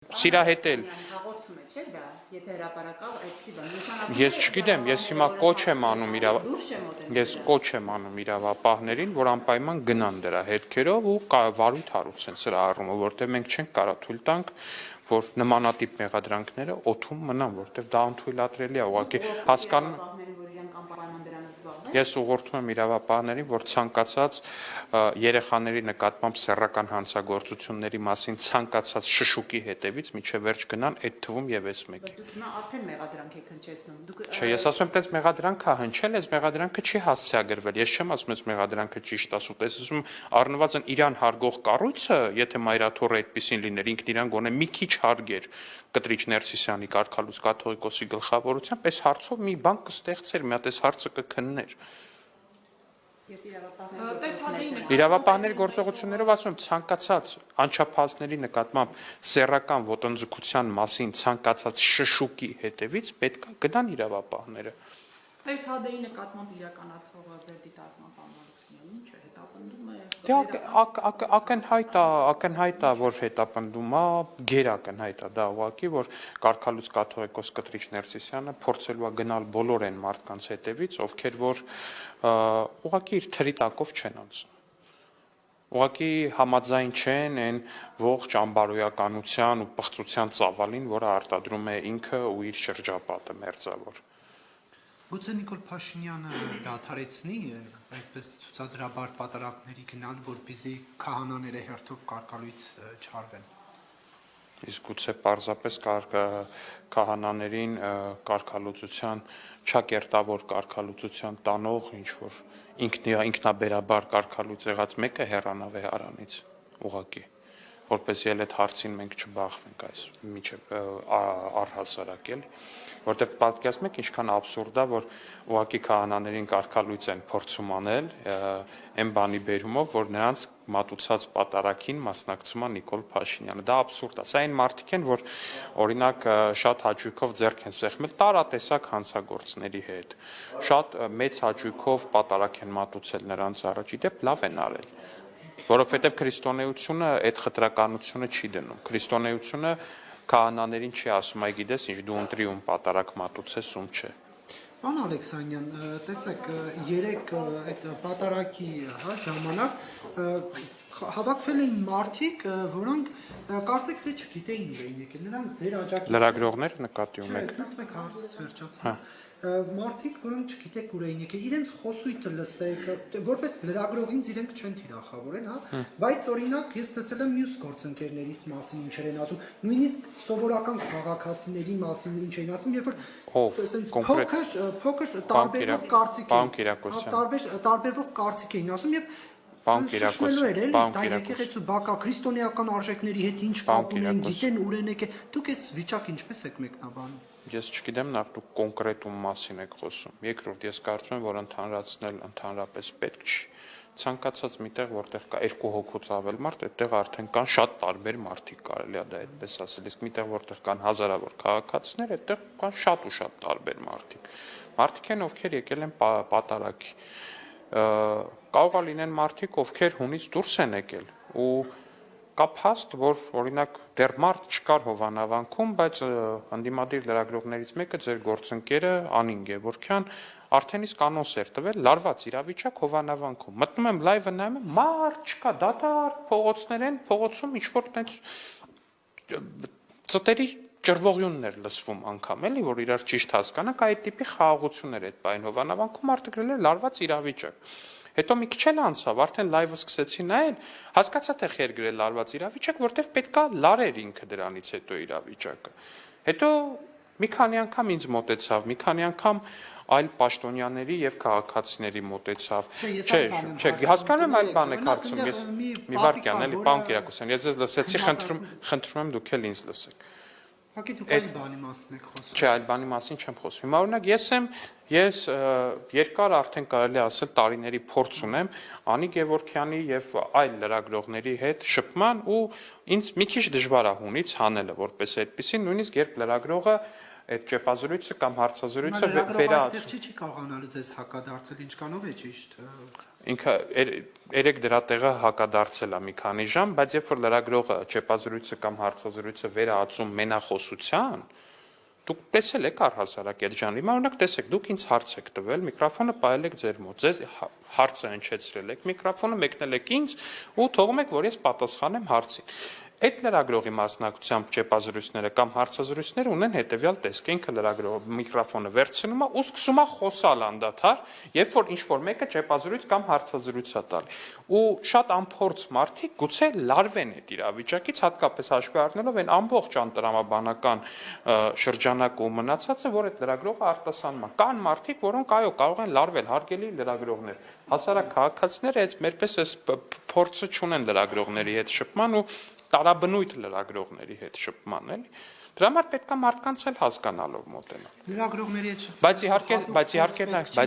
Սիրահետել։ Ես չգիտեմ, ես հիմա կոչ եմ անում իրավապահներին, որ անպայման գնան դրա հետքերով ու վարույթ հարուցեն սրա առումով, որտեղ մենք չենք կարող թույլ տանք, որ նմանատիպ մեղադրանքները օդում մնան, որտեղ դա անթույլատրելի է, ուղղակի հասկանում Ես ուղղորդում եմ իրավապահներին, որ ցանկացած երեխաների նկատմամբ սեռական հանցագործությունների մասին ցանկացած շշուկի հետևից միջև վերջ գնան այդ թվում եւ այս մեկի։ Դուք հիմա արդեն մեղադրանք եք հնչեցնում։ Չէ, ես ասում եմ, այդպես մեղադրանքը հնչել, այս մեղադրանքը չի հասցեագրվել։ Ես չեմ ասում, այս մեղադրանքը ճիշտ ասում, ես ասում առնվազն իրան հարգող կառույցը, եթե մայրաթոռը այդպեսին լիներ, ինքն իրան գոնե մի քիչ հարգեր Կտրիչ Ներսիսյանի կարգալուց կաթողիկոսի գլխավորությամբ, այս հարցով մի բան կստեղծեր, մի հատ այս հարցը կքններ։ Իրավապահների գործողություններով ասում եմ, ցանկացած անչափահասների նկատմամբ սեռական ոտնձգության մասին ցանկացած շշուկի հետևից պետք է գնան իրավապահները։ Թադեի նկատմամբ իրականացվող ձեր դիտարկման բանալիքները ինչ է հետապնդում է։ Ակնհայտ է, որ հետապնդում է, գերակնհայտ է դա ուղղակի, որ կարգալուց կաթողիկոս Կտրիչ Ներսիսյանը փորձելու է գնալ բոլոր այն մարդկանց հետևից, ովքեր որ ուղղակի իր թրի տակով չեն անցնում։ Ուղղակի համաձայն չեն այն ողջ անբարոյականության ու պղծության ծավալին, որը արտադրում է ինքը ու իր շրջապատը մերձավոր։ Գուցե Նիկոլ Փաշինյանը դադարեցնի այդպես ցուցադրաբար պատարակների գնալ, որպեսզի քահանաները հերթով կարգալույց չարվեն։ Իսկ գուցե պարզապես քահանաներին կարգալուծության չակերտավոր կարգալուծության տանող ինչ որ ինքնաբերաբար կարգալույց եղած մեկը հեռանա վեհարանից ուղղակի, որպեսզի էլ այդ հարցին մենք չբախվենք այս միջև առհասարակ էլի, որտեղ պատկերացնում եք ինչքան աբսուրդ է, որ ուղղակի քահանաներին կարգալույց են փորձում անել այն բանի բերումով, որ նրանց մատուցած պատարակին մասնակցում է Նիկոլ Փաշինյանը։ Դա աբսուրդ է։ Սա այն մարդիկ են, որ օրինակ շատ հաճույքով ձեռք են սեղմել տարատեսակ հանցագործների հետ։ Շատ մեծ հաճույքով պատարակ են մատուցել նրանց առաջ, իդեպ լավ են արել։ Որովհետև քրիստոնեությունը այդ խտրականությունը չի դնում։ Քրիստոնեությունը քահանաներին չի ասում, այ գիտես ինչ դու ընտրիում պատարակ մատուցես, ում չէ։ Պարոն Ալեքսանյան, տեսեք, երեք այդ պատարակի ժամանակ հավաքվել էին մարդիկ, որոնք կարծեք թե չգիտեին ուր էին եկել, նրանք ձեր աջակից Լրագրողներ նկատի ունեք։ Դուք հարցս վերջացրեք։ Մարդիկ, որոնք չգիտեք ուր էին եկել, իրենց խոսույթը լսեք, որպես լրագրող ինձ իրենք չեն թիրախավորել, հա, բայց օրինակ ես տեսել եմ մյուս գործընկերներիս մասին ինչեր են ասում, նույնիսկ սովորական քաղաքացիների մասին ինչ են ասում, երբ որ փոքր տարբերվող կարծիք էին ասում եւ շշմելու էր էլի, դա եկեղեցու բակա քրիստոնեական արժեքների հետ ինչ կապ ունեն, գիտեն ուր են եկել, դուք այս վիճակը ինչպես եք մեկնաբանում։ Ես չգիտեմ, նախ դուք կոնկրետ ում մասին եք խոսում։ Երկրորդ, ես կարծում եմ, որ ընդհանրացնել ընդհանրապես պետք չի։ Ցանկացած միտեղ, որտեղ կա երկու հոգուց ավել մարդ, այդտեղ արդեն կան շատ տարբեր մարդիկ, կարելի է դա այդպես ասել։ Իսկ միտեղ, որտեղ կան հազարավոր քաղաքացիներ, այդտեղ կան շատ ու շատ տարբեր մարդիկ։ Մարդիկ են, ովքեր եկել են պատարակի։ Կարող է լինեն մարդիկ, ովքեր հունից դուրս են եկել ու կա փաստ, որ օրինակ դեռ մարդ չկար Հովանավանքում, բայց ընդդիմադիր լրագրողներից մեկը ձեր գործընկերը Անին Գևորգյան արդեն իսկ անոնս էր տվել լարված իրավիճակ Հովանավանքում։ Մտնում եմ լայվը նայում եմ, մարդ չկա, դատարկ փողոցներ են, փողոցում ինչ որ տենց ծտերի ճրվողյուններ լսվում անգամ, էլի որ իրար ճիշտ հասկանանք, այդ տիպի խաղաղություններ այդ բային Հովանավանքում արդեն գրել էր լարված իրավիճակ։ Հետո մի քիչ էլ անցավ, արդեն լայվը սկսեցի նայել, հասկացա թե խեր գրել լարված իրավիճակ, որտեվ պետքա լարեր ինքը դրանից հետո իրավիճակը։ Հետո մի քանի անգամ ինձ մոտեցավ, մի քանի անգամ այլ պաշտոնյաների եւ քաղաքացիների մոտեցավ։ Չէ, հասկանում եմ այլ բան եք հարցում, ես մի վարքյան էլի, պարոն Կիրակոսյան, ես ձեզ լսեցի, խնդրում եմ դուք էլ ինձ լսեք։ Հակի դուք այլ բանի մասին եք խոսում։ Չէ, այլ բանի մասին չեմ խոսում։ Հիմա օրինակ ես երկար արդեն կարելի ասել տարիների փորձ ունեմ Անի Գևորգյանի եւ այլ լրագրողների հետ շփման ու ինձ մի քիչ դժվար է հունից հանելը, որպես այդպեսին, նույնիսկ երբ լրագրողը այդ ճեպազրույցը կամ հարցազրույցը վերահաց չի կարողանալու ձեզ հակադարձել, ինչքանով է ճիշտ։ ինքը երեք դրա տեղը հակադարձել է մի քանի ժամ, բայց երբ որ լրագրողը ճեպազրույցը կամ հարցազրույցը վերածում մենախոսության, դուք տեսել եք առհասարակ այդ ժանրի, օրինակ տեսեք, դուք ինձ հարց եք տվել, միկրոֆոնը պահել եք ձեր մոտ, ձեզ հարցը հնչեցրել եք, միկրոֆոնը մեկնել եք ինձ ու թողում եք, որ ես պատասխանեմ հարցին։ Այդ լրագրողի մասնակցությամբ ճեպազրույցները կամ հարցազրույցները ունեն հետևյալ տեսք, ինքը լրագրողը միկրոֆոնը վերցնում է ու սկսում է խոսալ անդադար, երբ որ ինչ-որ մեկը ճեպազրույց կամ հարցազրույց է տալի։ Ու շատ անփորձ մարդիկ գուցե լարվեն այդ իրավիճակից, հատկապես հաշվի առնելով այն ամբողջ անտրամաբանական շրջանակը ու մնացածը, որ այդ լրագրողը արտասանում է։ Կան մարդիկ, որոնք այո, կարող են լարվել, հարգելի լրագրողներ։ Հասարակ քաղաքացիները այս մերպես այս փորձը չունեն լրագրողների հետ շփման ու տարաբնույթ լրագրողների հետ շփման, էլի։ Դրա համար պետք է մարդկանց էլ հասկանալով մոտենալ։ Լրագրողների հետ Բայց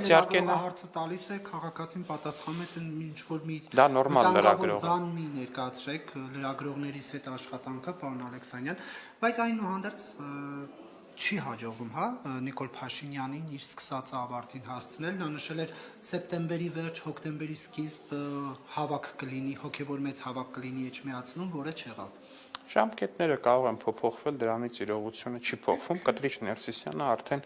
իհարկե հարցը տալիս է քաղաքացին պատասխանում է ինչ որ մի դա նորմալ լրագրող բան մի ներկայացրեք լրագրողներից հետ աշխատանքը, պարոն Ալեքսանյան, բայց այնուհանդերձ չի հաջողվում, հա, Նիկոլ Փաշինյանին իր սկսածը ավարտին հասցնել, նա նշել էր սեպտեմբերի վերջ, հոկտեմբերի սկիզբ հավաք կլինի, հոգևոր մեծ հավաք կլինի Էջմիածնում, որը չեղավ։ Ժամկետները կարող են փոփոխվել, դրանից իրողությունը չի փոխվում։ Կտրիչ Ներսիսյանը արդեն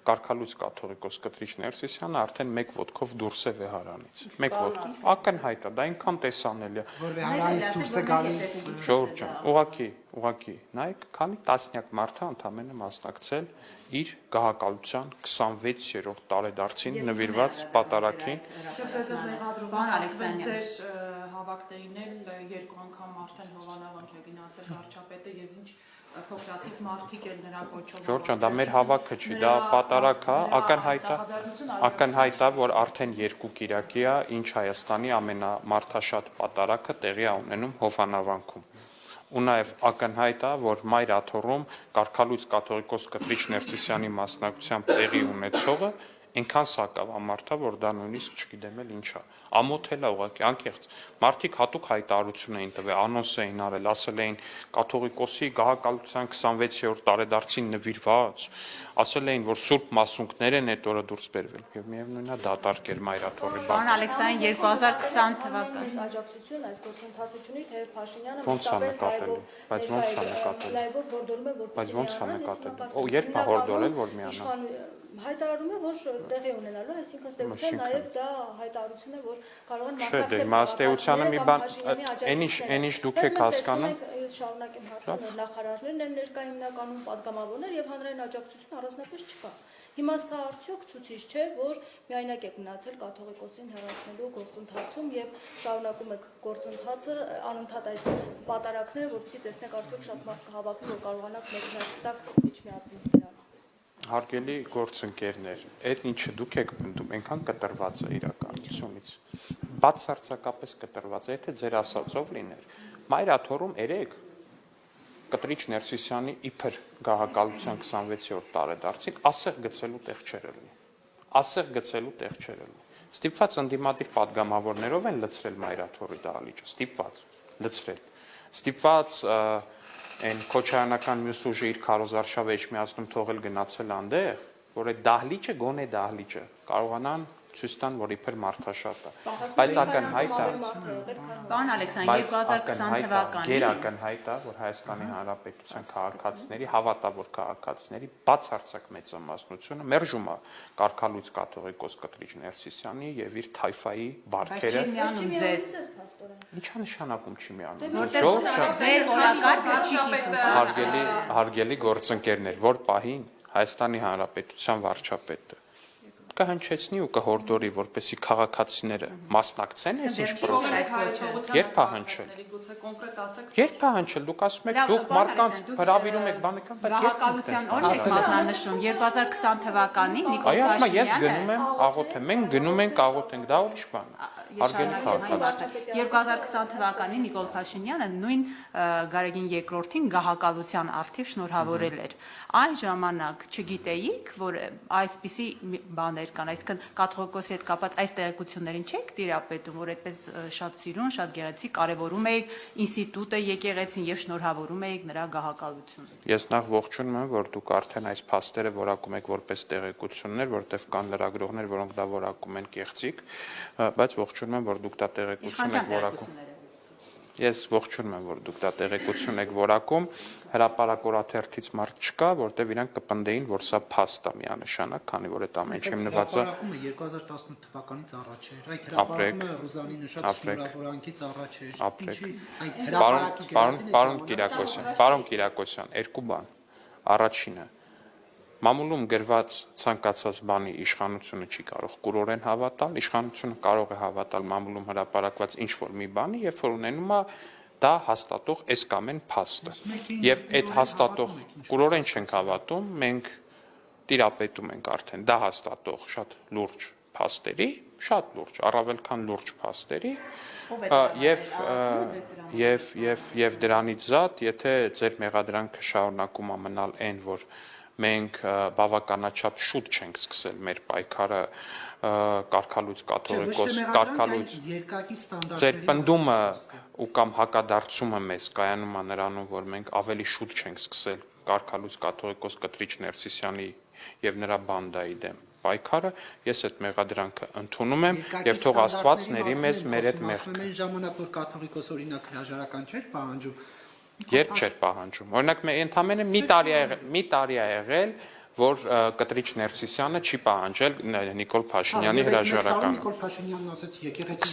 Կարգալույց կաթողիկոս Կտրիչ Ներսիսյանը արդեն մեկ ոտքով դուրս է Վեհարանից։ Մեկ ոտքով ակնհայտ է, դա այնքան տեսանելի է։ Որ Վեհարանից դուրս է գալիս Ժողովուրդ ջան, ուղղակի, նայեք, քանի տասնյակ մարդ է ընդամենը մասնակցել իր գահակալության 26-րդ տարեդարձին նվիրված պատարագին։ Պարոն Ալեքսանյան, հավաքներին էլ երկու անգամ արդեն հովանավանք է գնացել վարչապետը եւ ինչ փոքրաթիվ մարդիկ էլ նրա կոչով։ Ժողովուրդ ջան, դա մեր հավաքը չի, դա պատարագ է, ակնհայտ է, որ արդեն երկու կիրակի է, ինչ Հայաստանի ամենամարդաշատ պատարագը տեղի է ունենում Հովանավանքում։ Ու նաև ակնհայտ է, որ Մայր աթոռում Կարգալույց կաթողիկոս Կտրիչ Ներսիսյանի մասնակցությամբ տեղի ունեցողը այնքան սակավամարդ է, որ դա նույնիսկ չգիտեմ էլ ինչ է։ Ամոթել է ուղղակի, անկեղծ։ Մարդիկ հատուկ հայտարարություն էին տվել, անոնս էին արել, ասել էին կաթողիկոսի գահակալության 26-րդ տարեդարձին նվիրված, ասել էին, որ սուրբ մասունքներ են այդ օրը դուրս բերվել։ Եվ միևնույնն է դատարկ էր Մայր աթոռի բանը։ Պարոն Ալեքսանյան, 2020 թվականին աջակցություն այս գործընթացությունի թե Փաշինյանը Ոնց է նկատել, բայց ոնց է նկատել։ լայվով հորդորում է որ Բայց ոնց է նկատել։ Օ, երբ է հորդորել, որ միանա։ Հայտարարում է, որ տեղի ունենալու, այսինքն ստեղծության նաև դա հայտարարություն է, որ կարող են Չէ, դե մասնեությանը մի բան, այնիշ դուք եք հասկանում։ Ես շարունակեմ հարցնել, նախարարներն են ներկա հիմնականում падգամավորներ եւ հանրային աջակցություն առանձնապես չկա։ Հիմա սա արդյոք ցուցիչ չէ, որ միայնակ եք մնացել կաթողիկոսին հեռացնելու գործընթացում եւ շարունակում եք գործընթացը անընդհատ այս պատարակները, որպեսզի տեսնեք արդյոք շատ մարդ կհավաքի, որ կարողանաք մեկնարկտակ միջմիացնել դրան։ Հարգելի գործընկերներ, այդ ինչը դուք եք պնդում, այնքան կտրված է իրականությունից։ Բացարձակապես կտրված է, եթե ձեր ասածով լիներ։ Մայր աթոռում երեք Կտրիչ Ներսիսյանի իբր գահակալության 26-րդ տարեդարձին ասեղ գցելու տեղ չէր լինի։ Ասեղ գցելու տեղ չէր լինի։ Ստիպված ընդդիմադիր падգամավորներով են լցրել Մայր աթոռի դահլիճը, ստիպված լցրել։ Ստիպված այն քոչայանական մյուս ուժը իր քարոզարշավը Էջմիածնում թողել գնացել անդեղ, որ այդ դահլիճը գոնե դահլիճը կարողանան ցույց տան, որ իբր մարդաշատ է։ Բայց ակնհայտ է։ Պարոն Ալեքսանյան, 2020 թվականին Գերակնհայտ է, որ Հայաստանի Հանրապետության քաղաքացիների, հավատավոր քաղաքացիների բացարձակ մեծամասնությունը մերժում է Կարգալույց կաթողիկոս Կտրիչ Ներսիսյանի եւ իր թայֆայի բարքերը։ միանում ձեզ։ Ինչա նշանակում չի միանում։ Որտեղ ձեր օրակարգը չի կիսում։ Հարգելի գործընկերներ, որ պահին Հայաստանի Հանրապետության վարչապետը կհնչեցնի ու կհորդորի, որպեսզի քաղաքացիները մասնակցեն այս ինչ պրոցեսին։ Երբ է հնչել։ Երբ է հնչել, դուք ասում եք, դուք մարդկանց հրավիրում եք բանական, բայց Գահակալության օրն եք մատնանշում 2020 թվականին Նիկոլ Այո, ասում եմ, ես Փաշինյանը գնում եմ աղոթեմ, մենք գնում ենք աղոթենք, դա ուրիշ բան է։ Հարգելի քաղաքացիներ։ 2020 թվականին Նիկոլ Փաշինյանը նույն Գարեգին II-ին գահակալության արդիվ շնորհավորել էր։ Այն ժամանակ չգիտեիք, որ այսպիսի բաներ բաներ կան, այսինքն կաթողիկոսի հետ կապված այս տեղեկություններին չեք տիրապետում, որ այդպես շատ սիրուն, շատ գեղեցիկ կարևորում եք ինստիտուտը եկեղեցին եւ շնորհավորում եք նրա գահակալությունը։ Ես նախ ողջունում եմ, որ դուք արդեն այս փաստերը որակում եք որպես տեղեկություններ, որտեղ կան լրագրողներ, որոնք դա որակում են կեղծիք, բայց ողջունում եմ, որ դուք դա տեղեկություն եք որակում։ Ես ողջունում եմ, որ դուք դա տեղեկություն եք որակում, հրապարակորաթերթից մարդ չկա, որտեղ իրանք կպնդեին, որ սա փաստ է միանշանակ, քանի որ այդ ամեն ինչը հիմնված է 2018 թվականից առաջ էր։ Այդ հրապարակումը Ռուզանի նշած շնորհավորանքից առաջ էր։ Պարոն Կիրակոսյան, երկու բան։ Առաջինը մամուլում գրված ցանկացած բանի իշխանությունը չի կարող կուրորեն հավատալ, իշխանությունը կարող է հավատալ մամուլում հրապարակված ինչ-որ մի բանի, երբ որ ունենում է դա հաստատող այս կամ այն փաստը։ Եվ այդ հաստատող կուրորեն չենք հավատում, մենք տիրապետում ենք արդեն դա հաստատող շատ լուրջ փաստերի, շատ լուրջ, առավել քան լուրջ փաստերի, եւ դրանից զատ, եթե ձեր մեղադրանքը շարունակում է մնալ այն, որ մենք բավականաչափ շուտ չենք սկսել մեր պայքարը կարգալույց կաթողիկոս կարգալույց ձեր պնդումը ու կամ հակադարձումը մեզ կայանում է նրանում, որ մենք ավելի շուտ չենք սկսել կարգալույց կաթողիկոս Կտրիչ Ներսիսյանի եւ նրա բանդայի դեմ պայքարը, ես այդ մեղադրանքը ընդունում եմ եւ թող Աստված ների մեզ մեր այդ մեղքը։ Այն ժամանակ որ կաթողիկոս օրինակ հրաժարական չէր պահանջում, երբ չէր պահանջում։ Օրինակ ընդամենը մի տարի է եղել, որ Կտրիչ Ներսիսյանը չի պահանջել Նիկոլ Փաշինյանի հրաժարականը։ Նիկոլ Փաշինյանն ասաց եկեղեցի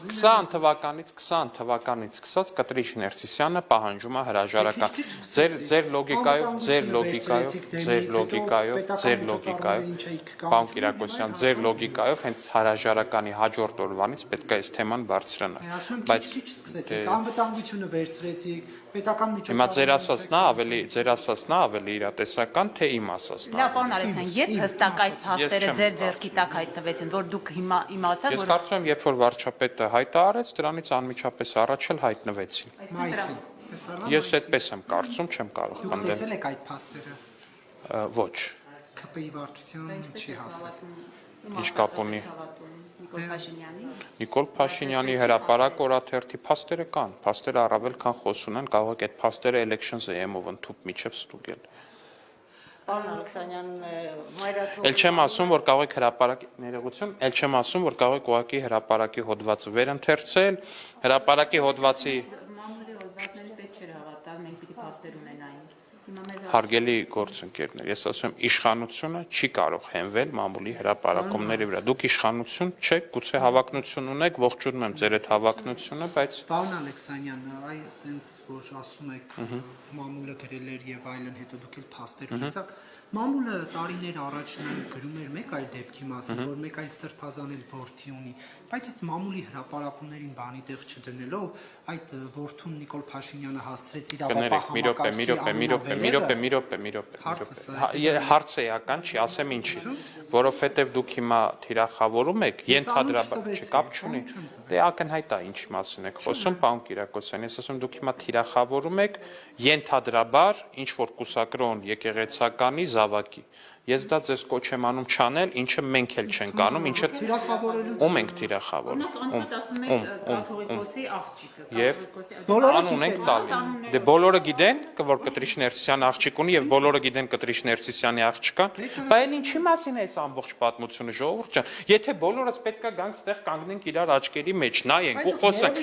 20 թվականից սկսած Կտրիչ Ներսիսյանը պահանջում է հրաժարական։ Ձեր լոգիկայով, պարոն Կիրակոսյան, ձեր լոգիկայով հենց հրաժարականի հաջորդ օրվանից պետք է այս թեման բարձրանա։ Բայց անվտանգությունը վերցրեցիք, պետական միջոցառումներ։ Հիմա ձեր ասածն ավելի իրատեսական, թե իմ ասածն։ Լավ, պարոն Ալեքսյան, երբ հստակ այդ փաստերը ձեր ձեռքի տակ հայտնվեցին, որ դուք հիմա իմացաք, որ Ես կարծում եմ, երբ որ վարչապետը հայտարարեց, դրանից անմիջապես առաջ էլ հայտնվեցին։ Ես այդպես եմ կարծում, չեմ կարող Դուք պնդել։ տեսել եք այդ փաստերը։ Ոչ։ ՔՊ-ի վարչության չի հասել։ Ինչ կապ ունի։ Նիկոլ Փաշինյանի Նիկոլ Փաշինյանի հրապարակ օրաթերթի փաստերը կան, փաստերը առավել քան խոսուն են, կարող եք այդ փաստերը elections.am-ով ընդཐུպ միջև ստուգել։ Պարոն Ալեքսանյան, մայրաթող Էլ չեմ ասում, որ կարող եք հրապարակի ներողություն, էլ չեմ ասում, որ կարող եք ուղղակի հրապարակի հոդվածը վերընթերցել, հրապարակի հոդվածի մամուլի հոդվածների պետք չէր հավատալ, մենք պիտի փաստեր ունենայինք։ Հիմա մեզ Հարգելի գործընկերներ, ես ասում եմ, իշխանությունը չի կարող հենվել մամուլի հրապարակումների վրա։ Դուք իշխանություն չեք, գուցե հավակնություն ունեք, ողջունում եմ ձեր այդ հավակնությունը, բայց Պարոն Ալեքսանյան, այ այտենց որ ասում եք մամուլը գրել էր եւ այլն, հետո դուք էլ փաստեր ունեցաք։ Մամուլը տարիներ առաջ նույն գրում էր մեկ այլ դեպքի մասին, որ մեկ այլ սրբազանել որդի ունի, բայց այդ մամուլի հրապարակումներին բանի տեղ չդնելով, այդ որդուն Նիկոլ Փաշինյանը հասցրեց Հարցը էական չի, ասեմ ինչի, որովհետև դուք հիմա թիրախավորում եք, ենթադրաբար չկապ չունի, դե ակնհայտ է ինչի մասին եք խոսում, պարոն Կիրակոսյան, ես ասում դուք հիմա թիրախավորում եք ենթադրաբար ինչ որ կուսակրոն եկեղեցականի զավակի։ Ես դա ձեզ կոչ եմ անում չանել, ինչը մենք էլ չենք անում, ինչը ում ենք թիրախավորում։ Անդ ասում եք կաթողիկոսի աղջիկը, Եվ Բոլորը անուն ենք տալու։ Դե բոլորը գիտեն, որ Կտրիչ Ներսիսյան աղջիկ ունի եւ բոլորը գիտեն Կտրիչ Ներսիսյանի աղջկան։ Բայց այն ինչի մասին է այս ամբողջ պատմությունը, ժողովուրդ ջան։ Եթե բոլորս պետքա գանք ստեղ կանգնենք իրար աչքերի մեջ, նայենք ու խոսենք։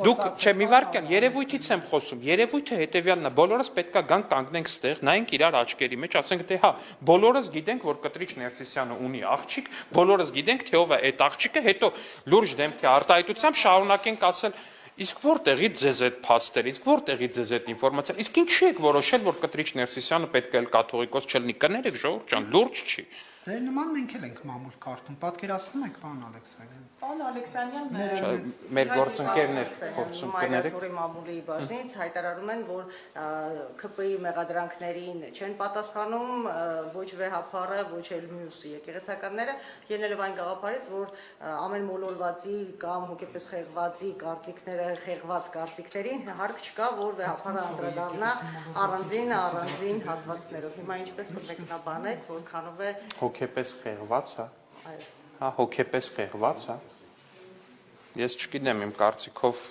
Դուք չէ մի վարքյան, երևույթից եմ խոսում։ Երևույթը հետեւյալն է, բոլորս պետքա գանք կանգնենք ստեղ, նայենք իրար աչքերի մեջ, ասենք դե հա, բոլորս գիտենք, որ Կտրիչ Ներսիսյանը ունի աղջիկ, բոլորս գիտենք, թե ով է այդ աղջիկը, հետո լուրջ դեմքի արտահայտությամբ շարունակենք ասել իսկ որտեղից ձեզ այդ փաստեր, իսկ որտեղից ձեզ այդ ինֆորմացիան, իսկ ինչի եք որոշել, որ Կտրիչ Ներսիսյանը պետք է կաթողիկոս չլինի, կներեք ժողովուրդ ջան, լուրջ չի։ Ձեր նման մենք էլ ենք մամուլ կարտում, պատկերացնում եք, պարոն Ալեքսանյան։ Պարոն Ալեքսանյան, Մեր գործընկերներ փորձում կներեք։ Մայրաթորի մամուլի բաժնից հայտարարում են, որ ՔՊ-ի մեղադրանքներին չեն պատասխանում ոչ վեհապարը, ոչ էլ մյուս եկեղեցականները, ելնելով այն գաղափարից, որ ամեն մոլորվածի կամ հոգեպես խեղվածի կարծիքները, խեղված կարծիքներին հարկ չկա, որ վեհապարը անդրադառնա առանձին հատվածներով։ Հիմա ինչպես կմեկնաբանեք, որքանով է հոգեպես խեղված, հա, հոգեպես խեղված, հա։ Ես չգիտեմ, իմ կարծիքով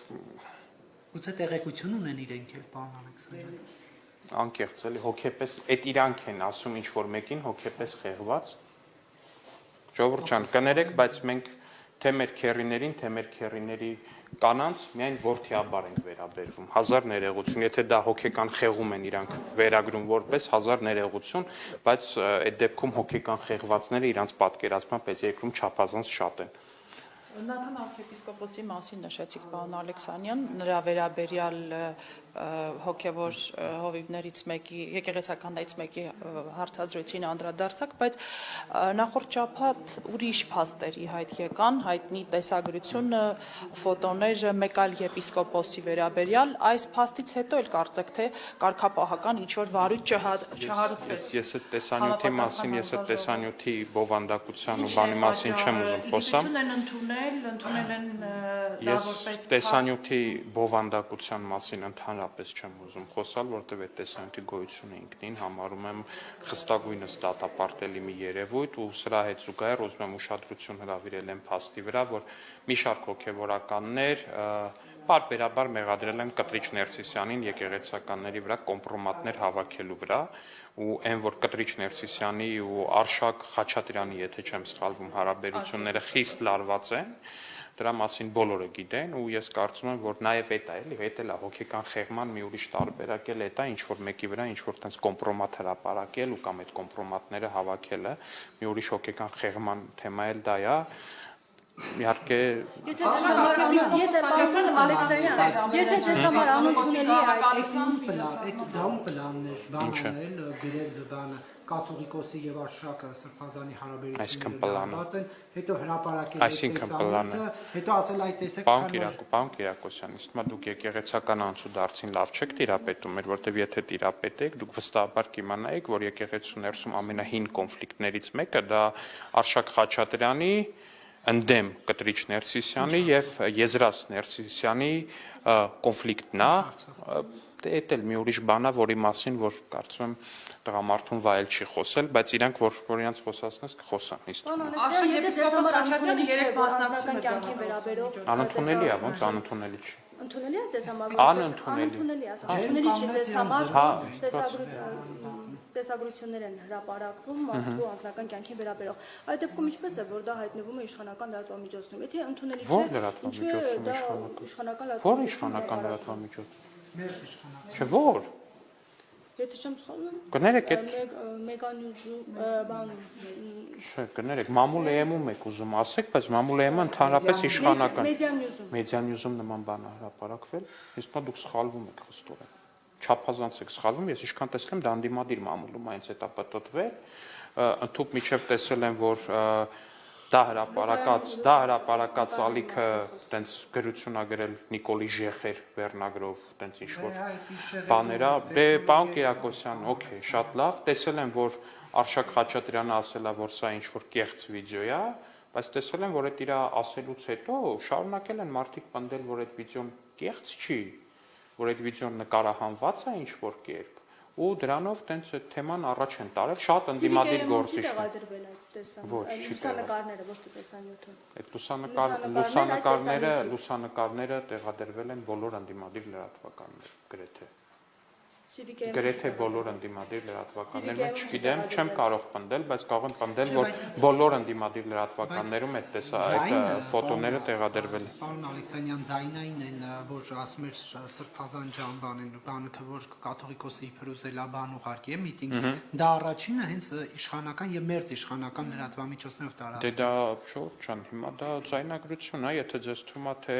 Գուցե տեղեկություն ունեն իրենք էլ, պարոն Ալեքսանյան։ անկեղծ էլի հոգեպես, այդ իրանք են ասում ինչ որ մեկին հոգեպես խեղված։ Ժողովուրդ ջան, կներեք, բայց մենք թե մեր քերիներին, թե մեր քերիների կանանց միայն որդիաբար ենք վերաբերվում, հազար ներողություն, եթե դա հոգեկան խեղում են իրանք վերագրում որպես հազար ներողություն, բայց այդ դեպքում հոգեկան խեղվածները իրանց պատկերացմամբ այս երկրում չափազանց շատ են։ Նաթան arczepiskopos-ի մասին նշեցիք, պարոն Ալեքսանյան, նրա վերաբերյալ հոգևոր հովիվներից մեկի, եկեղեցականներից մեկի հարցազրույցին անդրադարձակ, բայց նախորդ շաբաթ ուրիշ փաստերի հայտ եկան, հայտնի տեսագրությունը, ֆոտոներ մեկ այլ եպիսկոպոսի վերաբերյալ, այս փաստից հետո էլ կարծեք թե կարգապահական ինչ-որ վարույթ չհարուցվեց։ Ես այդ տեսանյութի մասին, ես այդ տեսանյութի բովանդակության ու բանի մասին չեմ ուզում խոսամ։ Ընդունել են դա Ես որպես տեսանյութի բովանդակության մասին ընդհանրապես չեմ ուզում խոսալ, որտեղ այդ տեսանյութի գոյությունը ինքնին համարում եմ խստագույնս դատապարտելի մի երևույթ ու սրա հետ զուգահեռ ուզում եմ ուշադրություն հրավիրել այն փաստի վրա, որ մի շարք հոգևորականներ պարբերաբար մեղադրել են Կտրիչ Ներսիսյանին եկեղեցականների վրա կոմպրոմատներ հավաքելու վրա ու այն որ Կտրիչ Ներսիսյանի ու Արշակ Խաչատրյանի, եթե չեմ սխալվում, հարաբերությունները խիստ լարված են, դրա մասին բոլորը գիտեն ու ես կարծում եմ, որ նաև այդ է, էլի, հետ էլ է հոգեկան խեղման մի ուրիշ տարբերակ էլ է, ինչ որ մեկի վրա ինչ որ տենց կոմպրոմատ հրապարակել ու կամ այդ կոմպրոմատները հավաքելը, մի ուրիշ հոգեկան խեղման թեմա էլ դա է, իհարկե Եթե պարոն Ալեքսանյան, եթե ձեզ համար անընդունելի է Այդ դամ պլաններ, բանել, գրել բանը կաթողիկոսի եւ Արշակը Սրբազանի հարաբերությունները են, հետո հրապարակել տեսանյութը, հետո ասել այդ տեսեք Պարոն Կիրակոսյան, իսկ դուք եկեղեցական անցուդարձին լավ չեք տիրապետում, որովհետեւ եթե տիրապետեք, դուք վստահաբար կիմանայիք, որ եկեղեցու ներսում ամենահին կոնֆլիկտներից մեկը դա Արշակ Խաչատրյանի ընդդեմ Կտրիչ Ներսիսյանի եւ Եզրաս Ներսիսյանի կոնֆլիկտն է, դա էլ մի ուրիշ բան է, որի մասին որ կարծում եմ տղամարդուն վայել չի խոսել, բայց իրանք որ իրանք խոսացնես կխոսան իսկ։ Արշակ եպիսկոպոս Խաչատրյանը երեք մասնակցում վերաբերող Անընդունելի է, ոնց անընդունելի չի։ Ընդունելի է ձեզ համար Անընդունելի է, ընդունելի չի ձեզ համար տեսագրություններ են հրապարակվում մարդու անձնական կյանքին վերաբերող։ Այդ դեպքում ինչպես է, որ դա հայտնվում է իշխանական լրատվամիջոցներում։ Եթե ընդունելի չէ, Ո՞ր լրատվամիջոցում իշխանական Ո՞ր իշխանական լրատվամիջոց։ Մեր իշխանական։ Չէ, ո՞ր։ Եթե չեմ սխալվում, Կներեք այդ Մեգանյուզում բան Չէ, կներեք, Մամուլեյում եք ուզում ասեք, բայց Մամուլեյումը ընդհանրապես իշխանական։ Մեդիանյուզում նման բան է հրապարակվել, իսկ դուք սխալվում եք խստորեն։ Չափազանց եք սխալվում, ես ինչքան տեսել եմ դա անդիմադիր մամուլում այնց է պատտվել, ընդհուպ միջև տեսել եմ, որ դա հրապարակած ալիքը տենց գրություն ա գրել Նիկոլի Ժեխեր վերնագրով, տենց ինչ-որ բաներա, պարոն Կիրակոսյան, օքեյ, շատ լավ, տեսել եմ, որ Արշակ Խաչատրյանը ասել է, որ սա ինչ-որ կեղծ վիդեո է, բայց տեսել եմ, որ այդ իր ասելուց հետո շարունակել են մարդիկ պնդել, որ այդ վիդեոն կեղծ չի, որ այդ վիդեոն նկարահանված է ինչ-որ կերպ, ու դրանով տենց այդ թեման առաջ են տարել, շատ ընդդիմադիր գործիչներ։ Ոչ, չի լուսանկարները, ոչ թե տեսանյութը։ Այդ լուսանկարները տեղադրվել են բոլոր ընդդիմադիր լրատվականներ, գրեթե բոլոր ընդդիմադիր լրատվականներում, չգիտեմ, չեմ կարող պնդել, բայց կարող եմ պնդել, որ բոլոր ընդդիմադիր լրատվականներում այդ ֆոտոները տեղադրվել են։ Պարոն Ալեքսանյան, ձայնային են, որ ասում էր Սրբազան ջան բանը, որ կաթողիկոսի փրուզելա բան ուղարկի է միտինգ, դա առաջինը հենց իշխանական եւ մերձ իշխանական լրատվամիջոցներով տարածվեց։ Դե դա շուրջ ջան, հիմա դա ձայնագրություն է, եթե ձեզ թվում է թե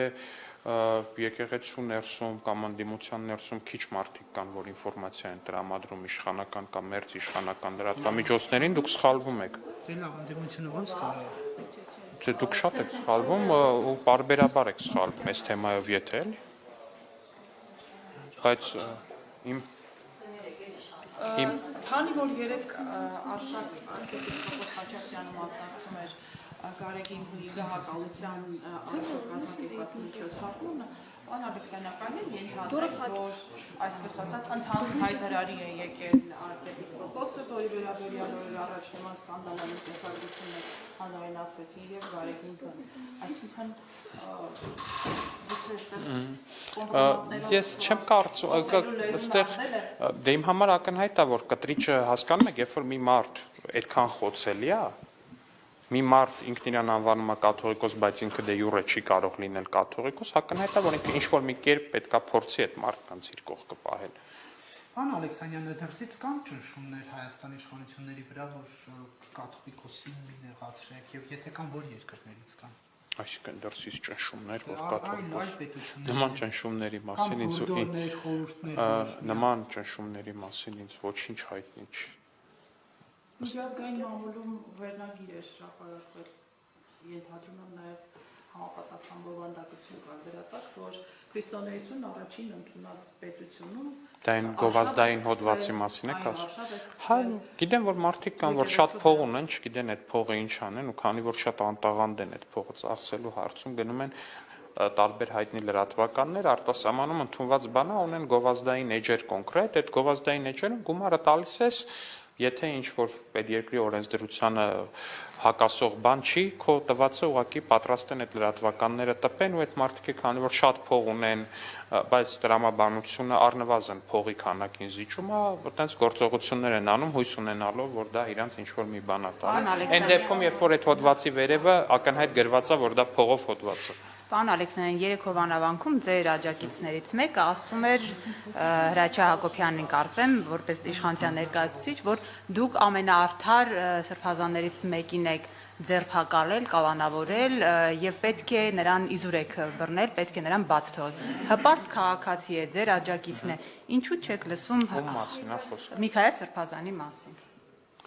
եկեղեցու ներսում կամ ընդդիմության ներսում քիչ մարդիկ կան, որ ինֆորմացիա են տրամադրում իշխանական կամ մերձ իշխանական լրատվամիջոցներին, դուք սխալվում եք։ Դե լավ, ընդդիմությունը ո՞նց կարող է։ Դուք շատ եք սխալվում ու պարբերաբար եք սխալվում այս թեմայով եթե էլի։ Բայց քանի որ երեք Արշակ arczepiskopos Խաչատրյանը մասնակցում էր Գարեգինի գահակալության կազմակերպված միջոցառումը Պարոն Ալեքսանյանն ենթադրում որ այսպես ասած ընդհանուր հայտարարի է եկել arczepiskopos-ը, որի վերաբերյալ օրեր առաջ նման սկանդալային տեսակցությունը հանրայնացվեցին եւ Գարեգինը, այսինքն Ես չեմ կարծում, այստեղ դե իմ համար ակնհայտ է, որ կտրիչը հասկանում եք, երբ որ մի մարդ այդքան խոցելի է, մի մարդ ինքն իրան անվանում է կաթողիկոս, բայց ինքը դե յուրե չի կարող լինել կաթողիկոս, ակնհայտ է, որ ինքը ինչ-որ մի կերպ պետքա փորձի այդ մարդկանց իր կողքը պահել։ Պարոն Ալեքսանյանը, դրսից կան ճնշումներ Հայաստանի իշխանությունների վրա, որ կաթողիկոսին մի նեղացրեք, եւ եթե կան, որ երկրներից կան։ Այսինքն դրսից ճնշումներ, որ Այլ կաթողիկոս պետություններ։ նման ճնշումների մասին ինձ նման ճնշումների մասին ինձ ոչինչ հայտնի չի։ Միջազգային մամուլում վերնագիր է հրապարակվել, ենթադրում եմ նաև համապատասխան բովանդակություն կար դրա տակ, որ քրիստոնեությունն առաջին ընդունած պետությունում Դա այն գովազդային հոդվածի մասին եք ասում։ Գիտեմ, որ մարդիկ կան, որ շատ փող ունեն, չգիտեն այդ փողը ինչ անեն, ու քանի որ շատ անտաղանդ են այդ փողը ծախսելու հարցում, գնում են տարբեր հայտնի լրատվականներ արտասահմանում ընդունված բանա ունեն գովազդային էջեր կոնկրետ, այդ գովազդային էջերում գումարը տալիս ես Եթե ինչ-որ պետերկրի օրենսդրությանը հակասող բան չի, քո տվածը ուղղակի պատրաստ են այդ լրատվականները տպեն ու այդ մարդիկը քանի որ շատ փող ունեն, բայց տրամաբանությունը առնվազն փողի քանակին զիջում է, այտենց գործողություններ են անում հույս ունենալով, որ դա իրանց ինչ-որ մի բան է տալի։ Այն դեպքում, երբ որ այդ հոդվածի վերևը ակնհայտ գրված է, որ դա փողով հոդված է։ Պարոն Ալեքսանյան, երեք հովանավանքում ձեր աջակիցներից մեկը ասում էր Հրաչյա Հակոբյանին կարծեմ, որպես իշխանության ներկայացուցիչ, որ դուք ամենաարդար սրբազաններից մեկին եք ձերբակալել, կալանավորել եւ պետք է նրան իզուր եք բռնել, պետք է նրան բաց թողել։ Հպարտ քաղաքացի է, ձեր աջակիցն է։ Ինչու չեք լսում Միքայել Սրբազանի մասին։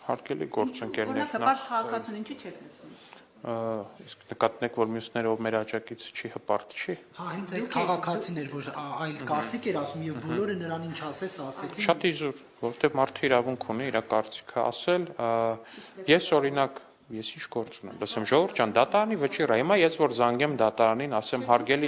Հարկելի գործընկերներն է։ Հպարտ քաղաքացուն ինչու չեք լսում։ Իսկ նկատենք, որ մյուսները ով մեր աջակից չի հպարտ չի։ Հա, հենց այդ քաղաքացին էր, որ այլ կարծիք էր ասում եւ բոլորը նրան ինչ ասես ասեցին։ Շատ իզուր, որովհետեւ մարդը իրավունք ունի իր կարծիքը ասել։ Ես օրինակ Ես ինչ գործ ունեմ, ասեմ ժողովուրդ ջան, դատարանի վճիռ է։ Հիմա ես որ զանգեմ դատարանին, ասեմ հարգելի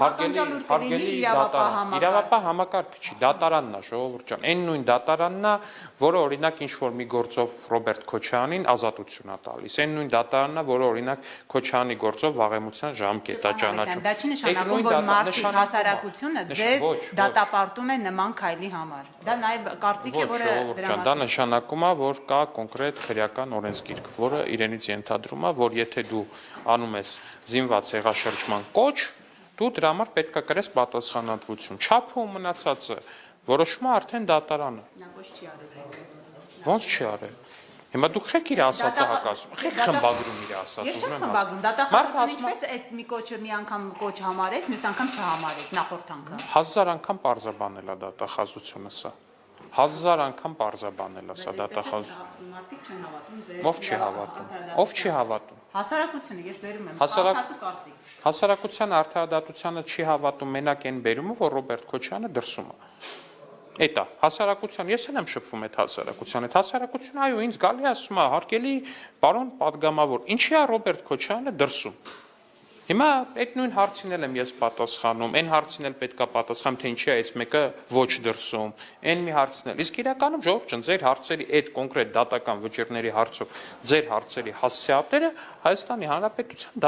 դատարան, իրավապահ համակարգ չի, դատարանն է, ժողովուրդ ջան, այն նույն դատարանն է, որը օրինակ ինչ որ մի գործով Ռոբերտ Քոչարյանին ազատություն է տալիս, այն նույն դատարանն է, որը օրինակ Քոչարյանի գործով վաղեմության ժամկետ է ճանաչում։ Դա չի նշանակում, որ մարդիկ հասարակությունը ձեզ դատապարտում է նման քայլի համար։ Դա նաև կարծիք է, որը դրա դա նշանակում է, որ կա կոնկրետ քրեական օրենսգիրք, որը իրենից ենթադրում է, որ եթե դու անում ես զինված հեղաշրջման կոչ, դու դրա համար պետք է կրես պատասխանատվություն։ Չափը ու մնացածը որոշում է արդեն դատարանը։ Նա ոչ չի արել։ Ոնց չի արել։ Հիմա դուք եք իր ասածը հակասում, եք խմբագրում իր ասածը։ Ես չեմ խմբագրում, դատախազությունը ինչպես այդ մի կոչը մի անգամ կոչ համարեց, մյուս անգամ չհամարեց, նախորդ անգամ։ 1000 անգամ պարզաբանել է դատախազությունը սա։ 1000 անգամ պարզաբանել է սա դատախազությունը։ Մարդիկ չեն հավատում։ Ով չի հավատում։ Ով չի հավատում։ Հասարակությունը, ես բերում եմ, քաղաքացու կարծիք։ Հասարակության արդարադատությանը չի հավատում մենակ այն բերումը, որ Ռոբերտ Քոչյանը դրսում է։ Էտա հասարակության ես եմ շփվում այդ հասարակությունը այո ինձ գալի ասում է հարկելի պարոն падգամավոր ինչի է Ռոբերտ Քոչյանը դրսում հիմա այդ նույն հարցին եմ ես պատասխանում այն հարցին էլ պետքա պատասխանեմ թե ինչի է այս մեկը ոչ դրսում այն մի հարցն էլ իսկ իրականում ժողովուրդ ջան ձեր հարցերի այդ կոնկրետ դատական վճիռների հարցով ձեր հարցերի հասցեատերը Հայաստանի Հանրապետության